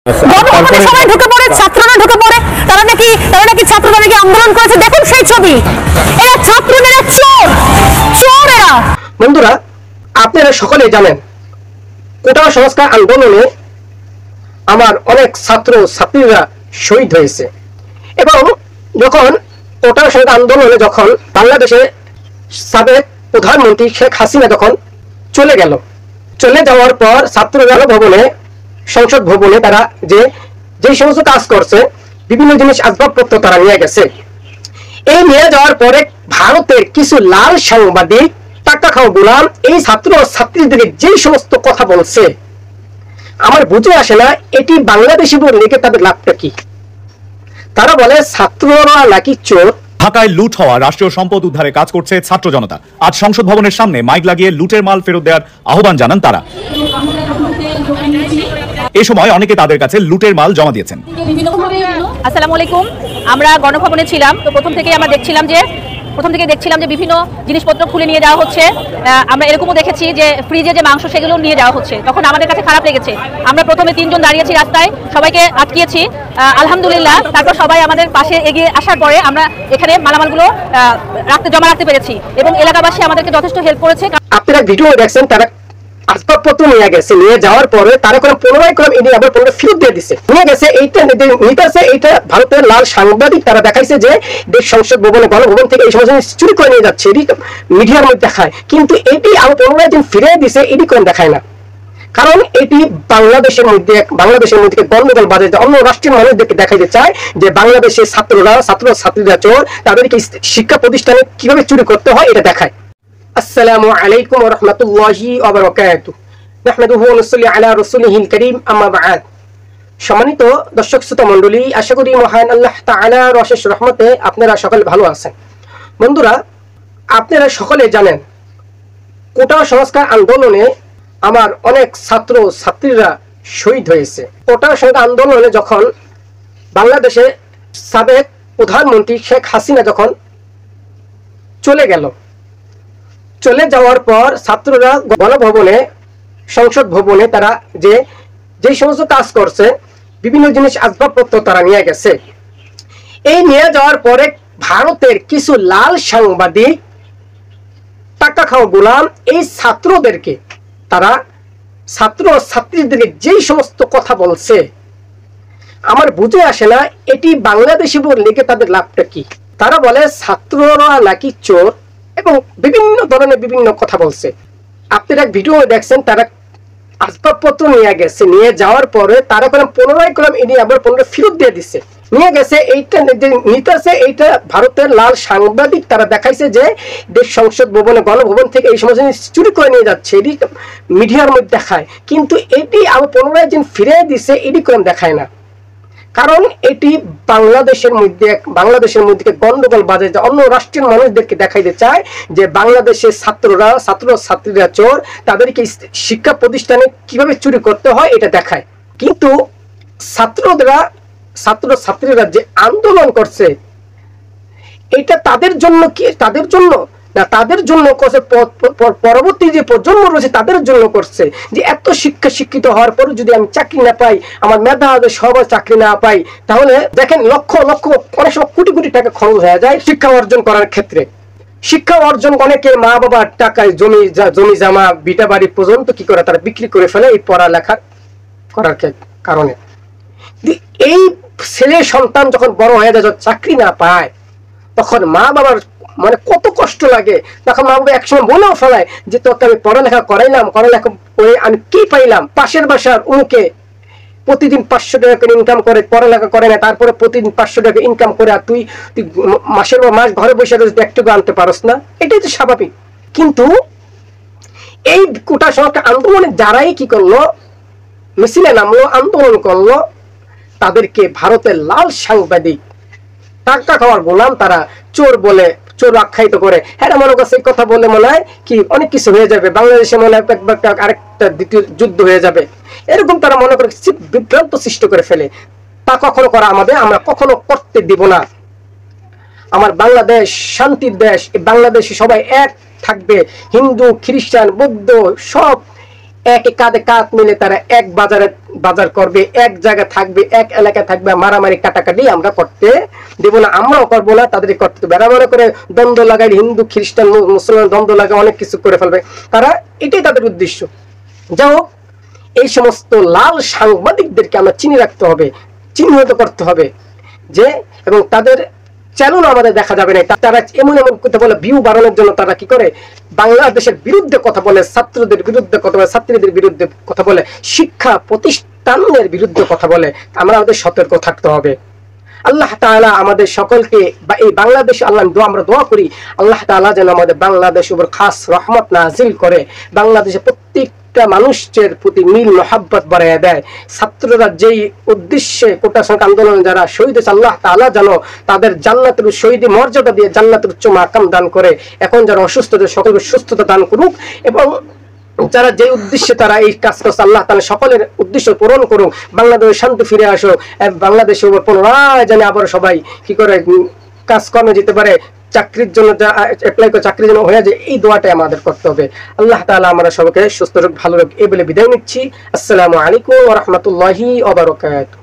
গণভবনে সবাই ঢুকে পড়ে, ছাত্ররা ঢুকে পড়ে, তারা নাকি ছাত্ররা নাকি আন্দোলন করেছে। দেখুন সেই ছবি, এরা ছাত্ররা চোর, চোর এরা। বন্ধুরা, আপনারা সকলে জানেন কোটা সংস্কার আন্দোলনে আমার অনেক ছাত্র ছাত্রীরা শহীদ হয়েছে এবং যখন কোটা সংস্কার আন্দোলনে যখন বাংলাদেশে সাবেক প্রধানমন্ত্রী শেখ হাসিনা যখন চলে যাওয়ার পর ছাত্ররা ভবনে, সংসদ ভবনে তারা যে সমস্ত কাজ করছে, বিভিন্ন জিনিস আসবাবপত্র তারা নিয়ে গেছে। এই নিয়ে যাওয়ার পরে ভারতের কিছু লাল সাংবাদিক টাকা খাওয়া গোলাম এই ছাত্র ছাত্রীদেরকে যে সমস্ত কথা বলছে, আমার বুঝে আসে না এটি বাংলাদেশি বলে লেগে তাদের লাভটা কি। তারা বলে ছাত্ররা নাকি চোর। ঢাকায় লুট হওয়া রাষ্ট্রীয় সম্পদ উদ্ধারে কাজ করছে ছাত্র জনতা। আজ সংসদ ভবনের সামনে মাইক লাগিয়ে লুটের মাল ফেরত দেওয়ার আহ্বান জানান তারা। এই সময় অনেকে তাদের কাছে লুটের মাল জমা দিয়েছেন। আসসালামু আলাইকুম, আমরা গণভবনে ছিলাম। তো প্রথম থেকে দেখছিলাম যে বিভিন্ন জিনিসপত্র খুলে নিয়ে যাওয়া হচ্ছে। আমরা এরকমও দেখেছি যে ফ্রিজে যে মাংস সেগুলো নিয়ে যাওয়া হচ্ছে। তখন আমাদের কাছে খারাপ লেগেছে। আমরা প্রথমে 3 জন দাঁড়িয়েছি রাস্তায়, সবাইকে আটকিয়েছি। আলহামদুলিল্লাহ তারপর সবাই আমাদের পাশে এগিয়ে আসার পরে আমরা এখানে মালামালগুলো জমা রাখতে পেরেছি এবং এলাকাবাসী আমাদেরকে যথেষ্ট হেল্প করেছে। আপনারা ভিডিও দেখছেন, তারা আসবাবপত্র নিয়ে গেছে, নিয়ে যাওয়ার পরে তারা কোনো পুনরায় এনে আবার পুনরায় ফেরত দিয়ে দিছে, নিয়ে গেছে। এইটা ভারতের লাল সাংবাদিক তারা দেখাইছে যে দেশ সংসদ ভবনে, গণভবন থেকে এই সমস্ত চুরি করে নিয়ে যাচ্ছে, এটি মিডিয়ার মধ্যে দেখায়। কিন্তু এটি আবার পুনরায় দিন ফিরে দিছে, এটি করে দেখায় না। কারণ এটি বাংলাদেশের মধ্যে গন্ডগোল বাজে, অন্য রাষ্ট্রের মানুষদেরকে দেখাইতে চায় যে বাংলাদেশের ছাত্রীরা চোর, তাদেরকে শিক্ষা প্রতিষ্ঠানে কিভাবে চুরি করতে হয় এটা দেখায়। আসসালামু আলাইকুম ওয়া রাহমাতুল্লাহি ওয়া বারাকাতুহু। নাহমাদুহু ওয়া নুসাল্লি আলা রাসূলিহিল কারীম, আম্মা বা'দ। সম্মানিত দর্শক শ্রোতা মণ্ডলী, আশা করি মহান আল্লাহ তাআলার অশেষ রহমতে আপনারা সকলে ভালো আছেন। বন্ধুরা, আপনারা সকলে জানেন কোটা সংস্কার আন্দোলনে আমার অনেক ছাত্র ছাত্রীরা শহীদ হয়েছে। কোটা সংস্কার আন্দোলনে যখন বাংলাদেশে সাবেক প্রধানমন্ত্রী শেখ হাসিনা যখন চলে যাওয়ার পর ছাত্ররা গণভবনে, সংসদ ভবনে তারা যে সমস্ত কাজ করছে, বিভিন্ন জিনিস আসবাবপত্র তারা নিয়ে গেছে। এই নিয়ে যাওয়ার পরে ভারতের কিছু লাল সাংবাদিক টাকা খাওয়া গোলাম এই ছাত্রদেরকে, তারা ছাত্র ছাত্রীদেরকে যে সমস্ত কথা বলছে, আমার বুঝে আসে না এটি বাংলাদেশি বলে লেগে তাদের লাভটা কি। তারা বলে ছাত্ররা নাকি চোর এবং বিভিন্ন ধরনের বিভিন্ন কথা বলছে। আপনারা ভিডিও দেখছেন, তারা আসবাবপত্র নিয়ে গেছে, নিয়ে যাওয়ার পরে তারা পুনরায় এনে আবার ফেরত দিয়ে দিচ্ছে, নিয়ে গেছে। এইটা ভারতের লাল সাংবাদিক তারা দেখাইছে যে দেশ সংসদ ভবনে, গণভবন থেকে এই সমস্ত চুরি করে নিয়ে যাচ্ছে, এটি মিডিয়ার মধ্যে দেখায়। কিন্তু এটি আবার পুনরায় যেন ফিরে দিছে, এটি কোন দেখায় না। কারণ এটি বাংলাদেশের মধ্যে গন্ডগোল বাজে, অন্য রাষ্ট্রের মানুষদেরকে দেখাইতে চায় যে বাংলাদেশের ছাত্রীরা চোর, তাদেরকে শিক্ষা প্রতিষ্ঠানে কিভাবে চুরি করতে হয় এটা দেখায়। কিন্তু ছাত্রীরা যে আন্দোলন করছে, এটা তাদের জন্য কি, তাদের জন্য করছে, পরবর্তী যে প্রজন্ম রয়েছে তাদের জন্য করছে। যে এত শিক্ষিত হওয়ার পর যদি আমি চাকরি না পাই, আমার মেধা সবাই চাকরি না পাই, তাহলে দেখেন লক্ষ অনেক সময় কোটি টাকা খরচ হয়ে যায় শিক্ষা অর্জন করার ক্ষেত্রে। শিক্ষা অর্জন অনেকে মা বাবার টাকায় জমি জামা ভিটা বাড়ি পর্যন্ত কি করে তারা বিক্রি করে ফেলে এই পড়ালেখা করার কারণে। এই ছেলে সন্তান যখন বড় হয়ে যায়, চাকরি না পায়, তখন মা বাবার কত কষ্ট লাগে। তখন মা বাবা একসময় বলেও ফেলায় যে তোকে আমি পড়ালেখা করে আমি কি পাইলাম, পাশের বাসার উমুকে প্রতিদিন 500 টাকা করে ইনকাম করে, পড়ালেখা করে না, তারপরে প্রতিদিন 500 টাকা ইনকাম করে, আর তুই মাসের পর মাস ঘরে বসে একটু আনতে পারস না, এটাই তো স্বাভাবিক। কিন্তু এই কোটা সংস্কার আন্দোলনে যারাই কি করলো, মিছিলে নামলো, আন্দোলন করলো, তাদেরকে ভারতের লাল সাংবাদিক টাকা খাওয়ার গোলাম তারা চোর আখ্যায়িত করে। হ্যাঁ, মনে করছে এই কথা বলে মনে হয় কি অনেক কিছু হয়ে যাবে, বাংলাদেশে মনে হয় আরেকটা দ্বিতীয় যুদ্ধ হয়ে যাবে, এরকম তারা মনে করে বিভ্রান্ত সৃষ্টি করে ফেলে। তা কখনো করা আমরা কখনো করতে দিব না। আমার বাংলাদেশ শান্তির দেশ, এই বাংলাদেশে সবাই এক থাকবে, হিন্দু খ্রিস্টান বৌদ্ধ সব একে কাঁধে কাঁধ মিলে তারা এক বাজার করবে, এক জায়গায় থাকবে, এক এলাকায় থাকবে। মারামারি কাটাকাটি আমরা করতে দেব না, আমরাও করবো না, তাদের করতে দেবো। এরা মনে করে দ্বন্দ্ব লাগাই, হিন্দু খ্রিস্টান মুসলমান দ্বন্দ্ব লাগায় অনেক কিছু করে ফেলবে তারা, এটাই তাদের উদ্দেশ্য। যাই হোক, এই সমস্ত লাল সাংবাদিকদেরকে আমরা চিনে রাখতে হবে, চিহ্নিত করতে হবে যে, এবং তাদের চ্যানেল আমাদের দেখা যাবে না। তারা এমন এমন কথা বলে ভিউ বাড়ানোর জন্য তারা কি করে, বাংলাদেশের বিরুদ্ধে কথা বলে, ছাত্রদের বিরুদ্ধে কথা বলে, ছাত্রীদের বিরুদ্ধে কথা বলে, শিক্ষা প্রতিষ্ঠানের বিরুদ্ধে কথা বলে। আমরা আমাদের সতর্ক থাকতে হবে। আল্লাহ তাআলা আমাদের সকলকে, বা এই বাংলাদেশ, আল্লাহ আমরা দোয়া করি আল্লাহ তাআলা যেন আমাদের বাংলাদেশের উপর খাস রহমত নাজিল করে, বাংলাদেশের প্রত্যেকটা মানুষের প্রতি মিল মহাব্বত বাড়াইয়া দেয়। ছাত্ররা যেই উদ্দেশ্যে কোটা সংখ্যা আন্দোলন যারা শহীদ হয়েছে, আল্লাহ তাআলা যেন তাদের জান্নাতের শহীদ মর্যাদা দিয়ে জান্নাতের উচ্চ মাকাম দান করে। এখন যারা অসুস্থ, সকলকে সুস্থতা দান করুক, এবং যারা যে উদ্দেশ্যে তারা এই কাজ করছে, আল্লাহ তাআলা সকলের উদ্দেশ্য পূরণ করুক। বাংলাদেশে শান্তি ফিরে আসো, বাংলাদেশের উপর পুনরায় জানি আবার সবাই কি করে কাজকর্মে যেতে পারে, চাকরির জন্য যা অ্যাপ্লাই করে চাকরির জন্য হয়ে যায়, এই দোয়াটাই আমাদের করতে হবে। আল্লাহ তাআলা আমরা সবাইকে সুস্থ রোগ ভালো রোগ এই বলে বিদায় নিচ্ছি। আসসালামু আলাইকুম ওয়া রাহমাতুল্লাহি ওয়া বারাকাতুহু।